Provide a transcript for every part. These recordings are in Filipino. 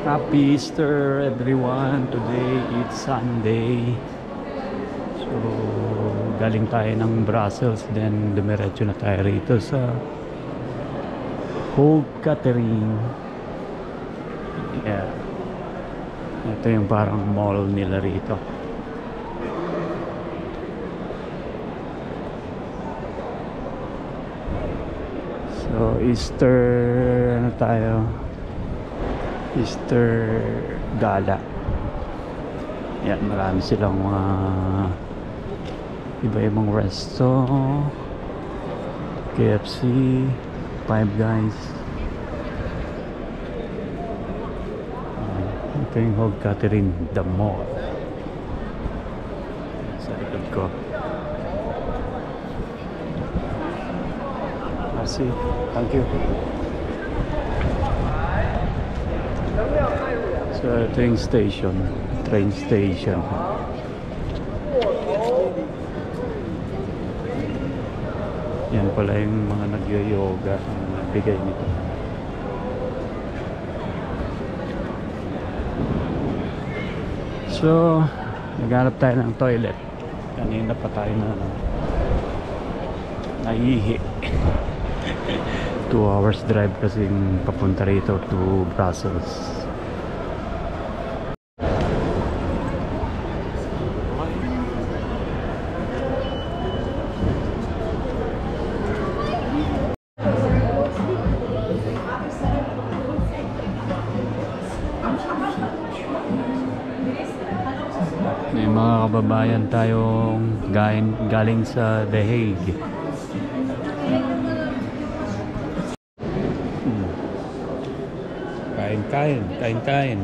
Happy Easter everyone. Today it's Sunday. So galing tayo ng Brussels, then dumiretso na tayo rito sa Hoog Catherine. Yeah. Ito yung parang mall nila rito. So Easter ano tayo? Easter Gala. Yan, marami silang mga iba-ibang resto, KFC, Five Guys. Ito yung Hoog Catherine, the mall. Sa likod ko. Merci. Thank you. So ito yung station, train station. Yan pala yung mga nag-yoga ang nagbigay nito. So naghanap tayo ng toilet. Kanina pa tayo na naihi. 2 hours drive kasi papunta rito to Brussels. May mga kababayan tayong galing sa The Hague. Kain.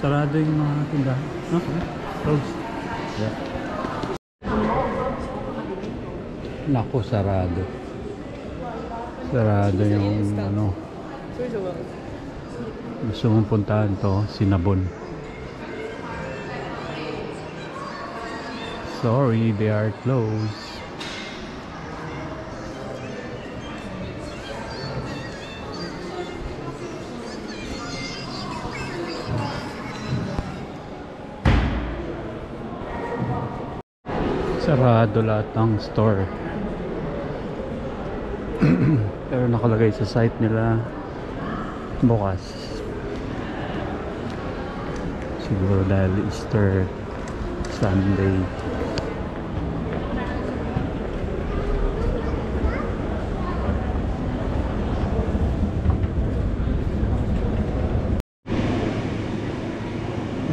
Sarado yung mga tindahan. Closed. Yeah. Naku, sarado. Sarado yung ano. Gusto mong puntahan to, Sinabon. Sorry, they are closed. Sarado lahat ng store. Pero nakalagay sa site nila bukas. Siguro dahil Easter Sunday.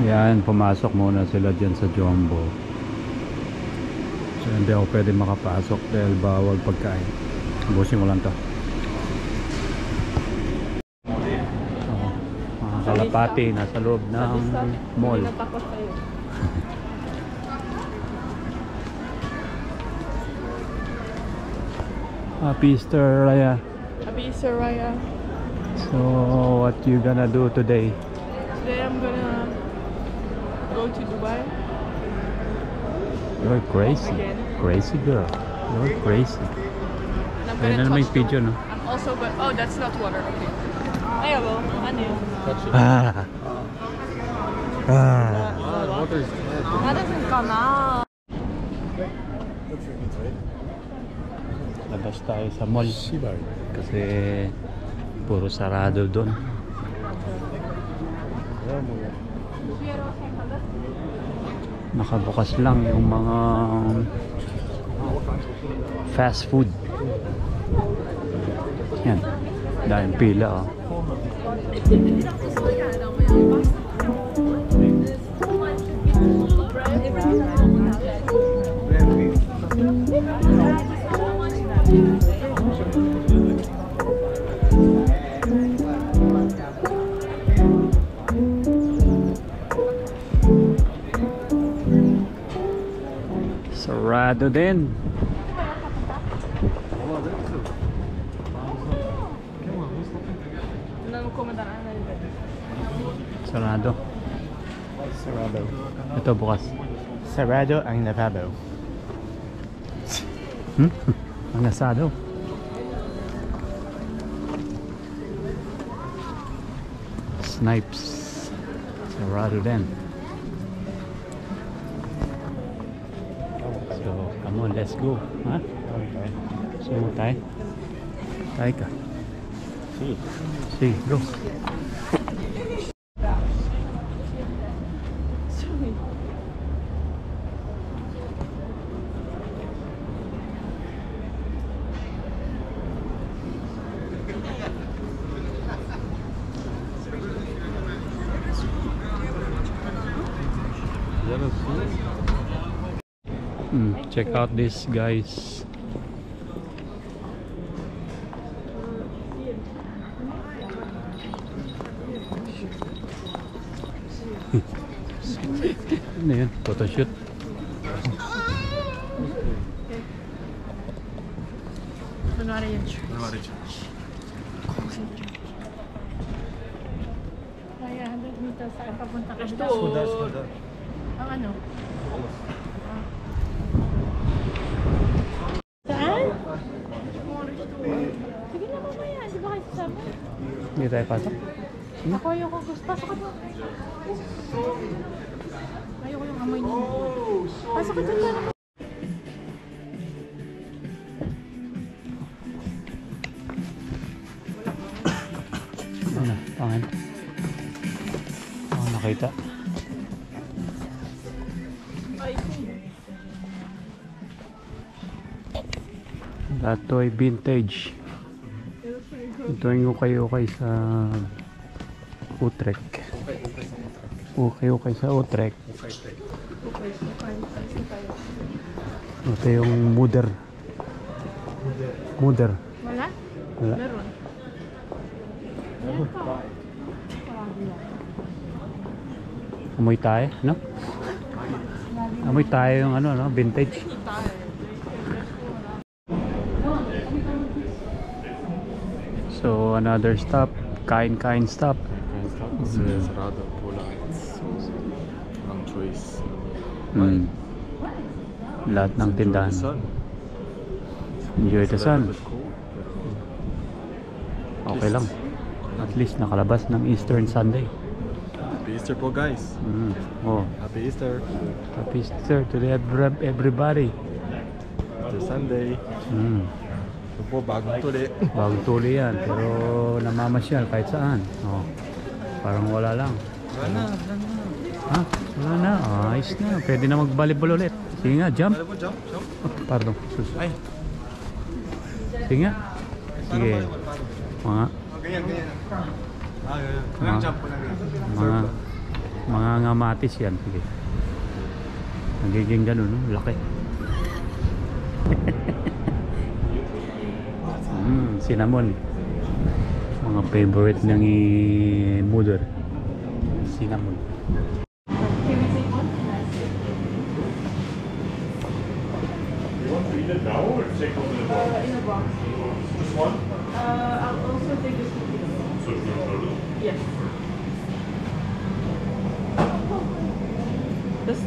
Yan, pumasok muna sila dyan sa Jumbo. So hindi ako pwede makapasok dahil bawal pagkain. Ubusin ko lang to. Mga kalapati nasa loob ng mall. Happy Easter, Raya. Happy Easter, Raya. So what you gonna do today? Today I'm gonna go to Dubai. You're crazy. Crazy girl. You're crazy. And I'm gonna make video, no? I'm also but oh, that's not water. Okay. Ay, well, ano yun? Water is That doesn't come out. labas tayo sa mall kasi puro sarado doon. Nakabukas lang yung mga fast food. Yan, dahil pila, oh. Sarado din. Sarado. Sarado. Ito bukas. Sarado ang lavabo. Ang asado. Snipes. Sarado din. So, come on, let's go. Ha? Okay. So, tayo. Tayo ka. See. Sige, go. Sorry. Check out this, guys. Ano yun? Photoshoot. Kunwari yung church. Kaya 100 meters saan papunta ka doon? Ang ano? Saan? Sige na mamaya, di ba kayo sasama? Hindi tayo pasok. Ako ayoko gusto. Pasok ka doon. Ayoko yung amoy niyo. Pasok ka doon. Ano? Pangin. Nakita. Ito ay vintage. Ito yung ukay-ukay sa Utrecht. Ukay-ukay sa Utrecht. Ito yung mother. Wala? Wala? Meron. Meron ka. Amoy tayo, no? Amoy tayo yung ano, no? Vintage. So another stop, kain stop. Sarado, Poland. Wrong choice. Lahat ng tindahan. Enjoy the sun. Okay lang. At least nakalabas ng Eastern Sunday. Happy Easter po, guys. Oh, Happy Easter. happy Easter to everybody. Easter Sunday. Ito po, bagong tuli. Bagong tuli yan, pero namamasyal kahit saan. Oh, parang wala lang. Wala na. Ha? Wala na. Ayos na. Pwede na mag-volleyball ulit. Sige nga, jump. Ano po, jump? Oh, pardon. Ay. Sige nga. Sige. Mga Ganyan. Mga- Jump po lang. mga ngamatis yan. Sige. Nagiging ganun, no? Laki. Cinnamon. Mga favorite ng mother. Cinnamon. In a box. Which one? I'll also take this cookie. Yes.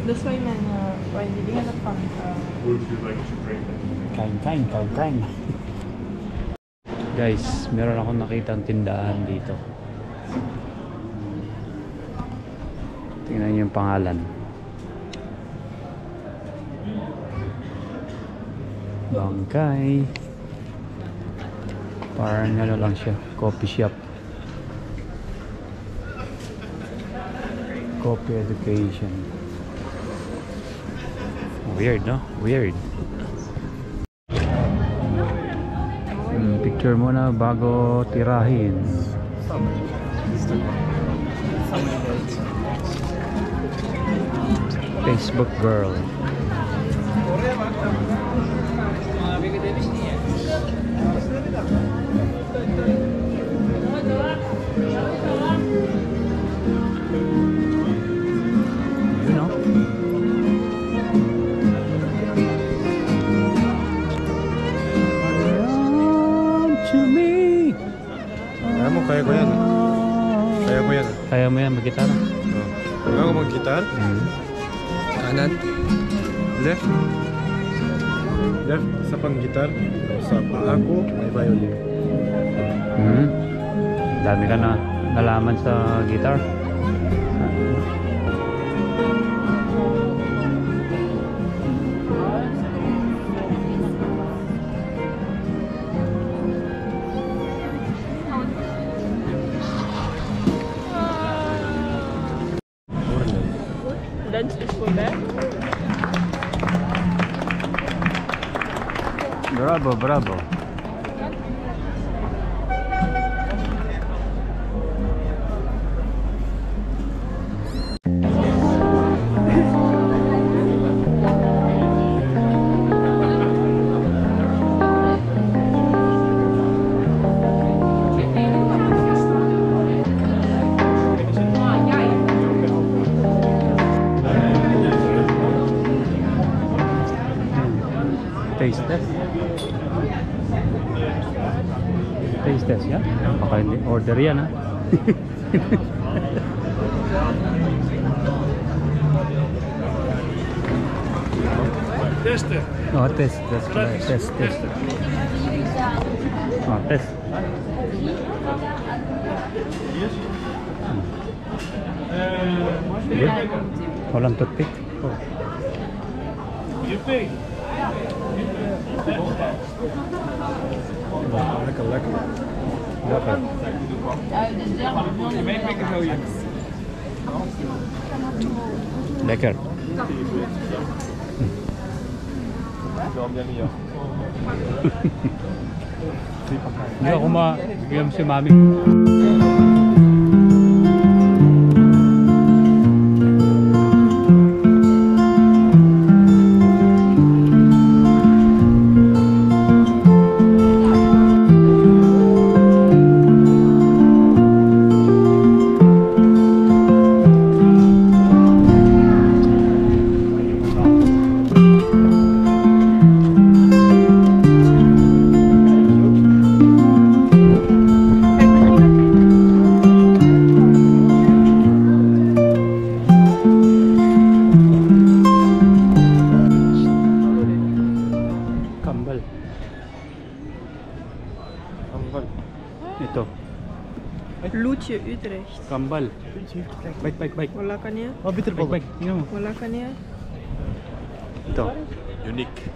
This way, man. Why did you have fun? Would you like to drink it? Kain. Guys, meron akong nakitang tindahan dito. Tingnan niyo yung pangalan. Bangkay. Parang ano lang siya, coffee shop. Coffee education. Weird, no? Weird. Picture mo na bago tirahin. Facebook girl. You know? Run to me. Alam mo, kaya ko yan. Kaya mo yan. Kaya mo yan mag-gitara? Kaya ko mag-gitar. Kanan. Left. Left. Isa pang gitar. Sa paa ko, may violin. Dami ka na nalaman sa guitar. Lunch is for that. Bravo, bravo. Taste test. Taste test yan? Baka hindi. Order yan ha. Test it. Oh, test. Test. Oh, test. Good. Walang toothpick. Oh. You pay. Lekker, lekker. Lekker. Lekker. Hindi ako bigyan mo si Mami. Ito. Loetje Utrecht. Kambal. Baik. Wala ka niya? Oh, bitter ball. Baik. Tingnan mo. Wala ka niya? Ito. Unique.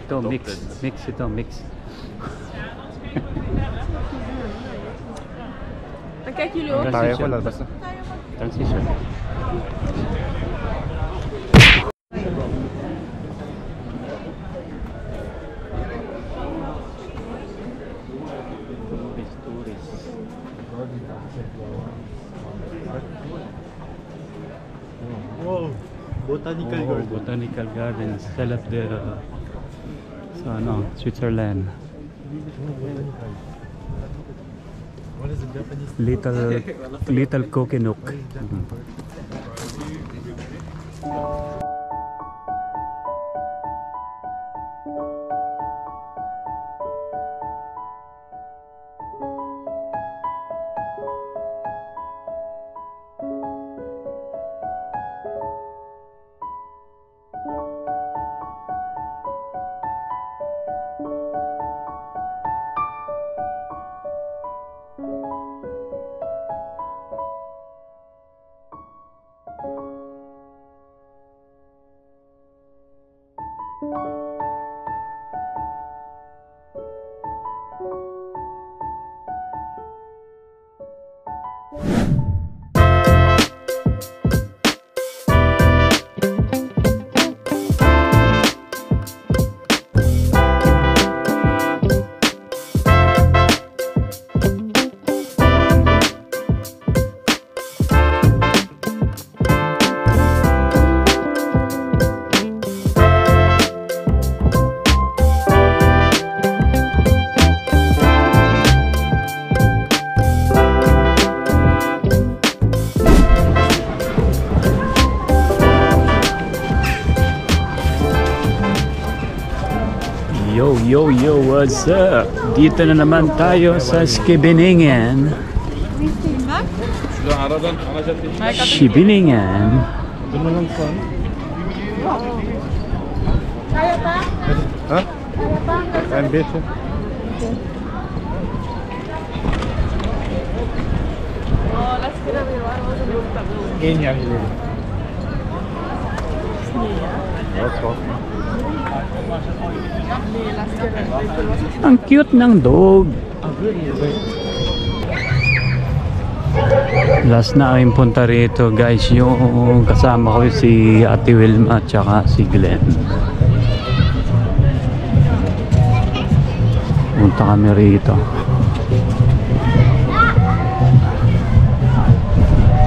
Ito, mix. Mix. Dan kijken jullie ook. Tayo ko lalabas na. Transition. Wow, botanical garden. Botanical Gardens. Still at the Switzerland. What is the Japanese? Little Kokenok. Yo, what's up? Dito na naman tayo sa Scheveningen. Şuradan aradan ana cadde. Shibiningan. Doon na lang sa ano? Kaya pa? Ha? Kaya pa? I'm better. Oh, let's get over here. En yan yun. Let's get over. Ang cute ng dog. Last na aking punta rito guys, yung kasama ko si Ate Wilma at saka si Glenn. Punta kami rito.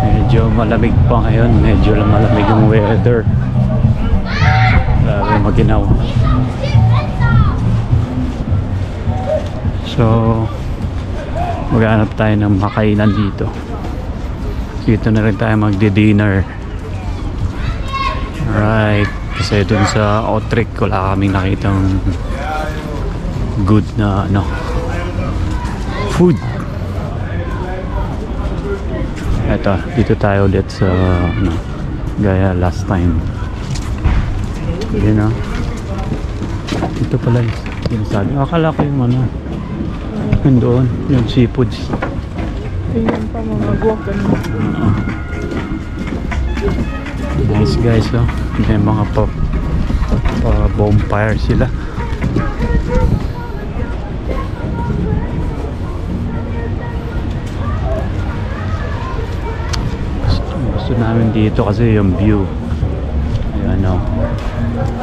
Medyo malamig pa ngayon, medyo malamig yung weather. Grabe maginaw. So maghanap tayo ng makainan dito. Dito na rin tayo magdi-dinner. Alright. Kasi dun sa Outreach wala kaming nakitang good na ano food. Eto, dito tayo ulit sa ano, gaya last time. Yun o. Ito pala yung sabi. Akala ko yung ano doon, yung seafoods. Ayan pa mga guwag. Nice guys, oh. May mga bonfire sila. Gusto namin dito kasi yung view. Ayan, oh.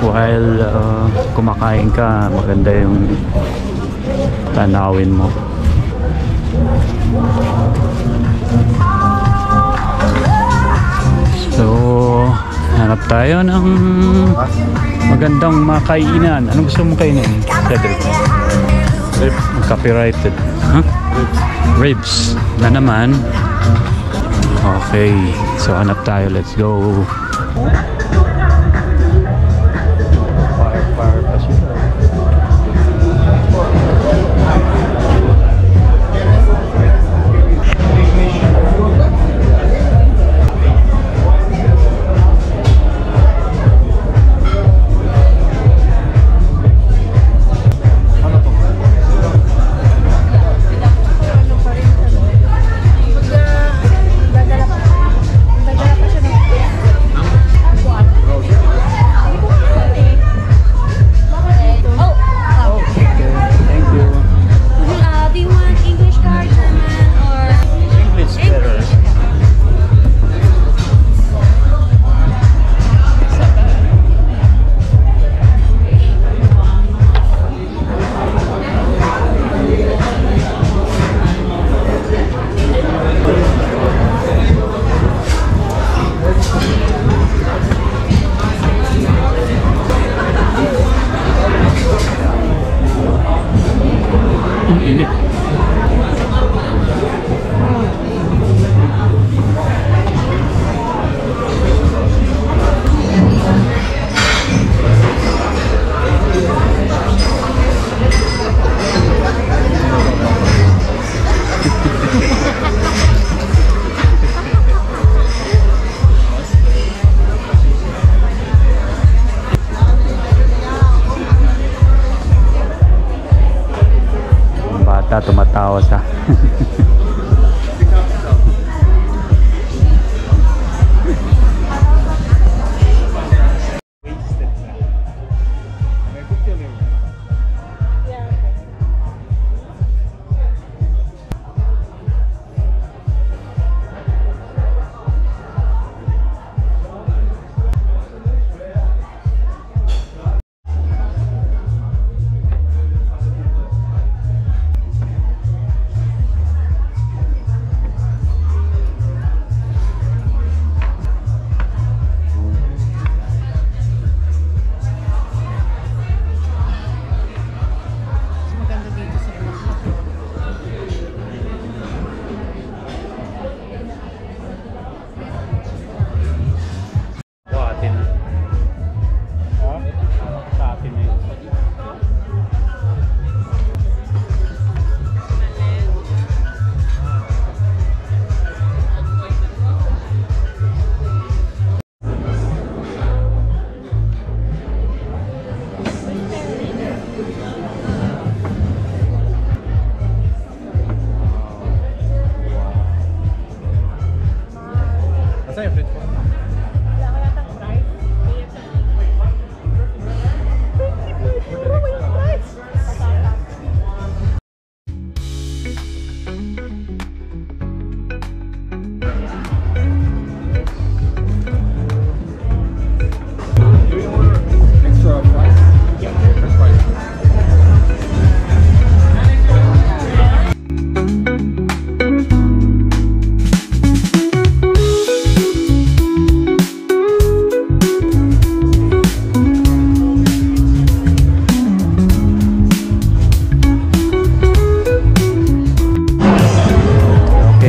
While kumakain ka, maganda yung tanawin mo. So hanap tayo ng magandang makainan. Anong gusto mong kainin, Cedric? Ribs. Copyrighted, huh? Ribs na naman. Okay, so hanap tayo, let's go. Fire pa siya. Tumatawa siya.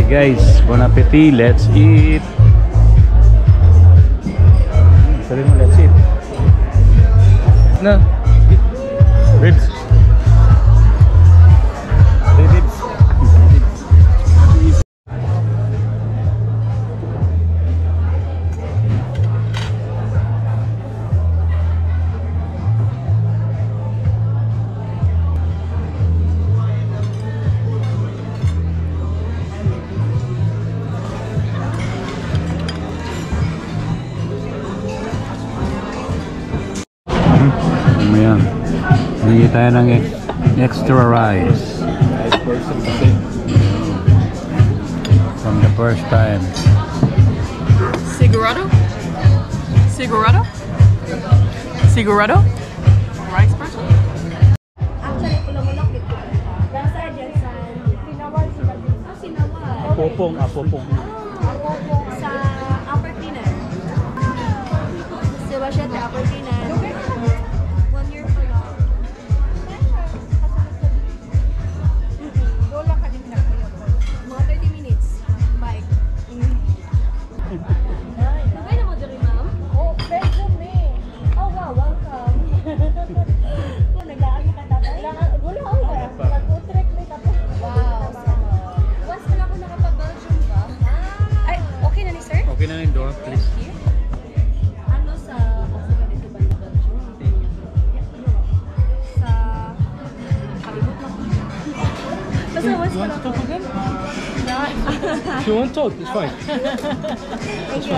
guys, bon appetit, let's eat. Sabi mo, let's eat. No. Ribs. Ribs. Ayan. Hingi tayo ng extra rice. From the first time. Sigurado? Sigurado? Sigurado? Rice person? Actually, pulang-ulak dito. Nasa Jensen, Sinawal sila dito. Ah, Sinawal. Apopong. Apopong sa Upper Tinan. Diba siya sa Upper Tinan? 1 year pa lang. Roll lang ka din na. Mga 30 minutes. Bike. Nagay na mo diri, ma'am? Oh, bedroom eh. Oh, wow, welcome. Kung naglaan ka tatay? Wala ako ba? Nag-utrek may tapos. Wow. Once na ako nakapag-Belgium ba? Ay, okay na ni sir? Okay na yung door, please. Ano sa ganito ba yung Belgium? Sa kalibot na ko. Basta once na lang. If you want to talk, it's fine. Thank you.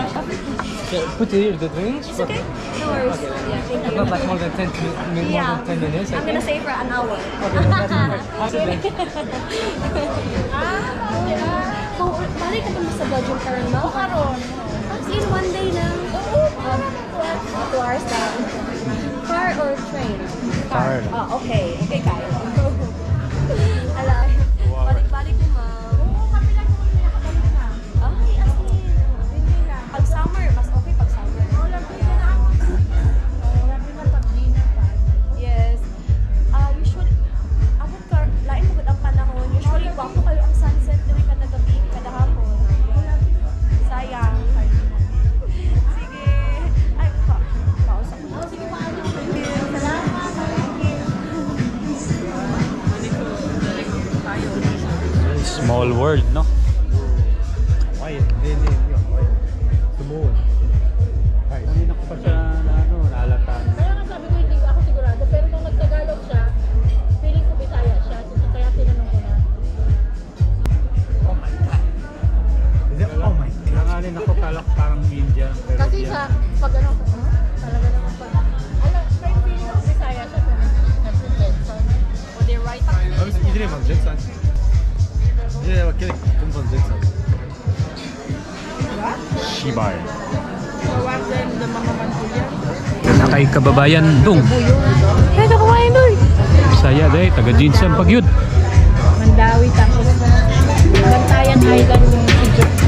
Yeah, put here the drinks. It's okay. No worries. Yeah, thank you. Not like more than 10 minutes. I'm gonna stay for an hour. Kung balik ka naman sa Belgium karon no? Karon. As in one day lang. 2 hours lang. Car or train? Car. Oh, okay. Okay, kaya. Ala. Balik-balik mo, ma'am. Oo, kami lang kung nakabalik na. Ay, as in. Hindi lang. Pag summer, mas okay pag summer. Oo, labi na na ako. Oo, labi na pag dinner pa. Yes. Usually, abot ka, lain mo ang panahon. Usually, wapo kayo ang sunset tuwing kada gabi, kada hapon. Sayang. Sige. Ay, pausa ko. Sige, paano? Salamat. Small world, no? Quiet. Small. Kanina ko pa siya naalatan. Kaya nga sabi ko hindi ako sigurado, pero nung nagtagalog siya, feeling ko Bisaya siya, so kaya tinanong ko na. Oh my god. Is it? Oh my god. Nanganin ako kalak parang India. Pero Kasi yan. sa pag ano, talaga naman pag, alam, may feeling ko Bisaya siya, pero nag-Jetson. O they right up? 이들이 막 잭산. 이제 막 계속 금방 잭산. Shibar. Tawag din the mga mantulia. Kay kababayan dong. Kaya ka kumain doy! Saya day, taga Jinsan pagyud. Mandawi tapos Bantayan Island yung Egypt.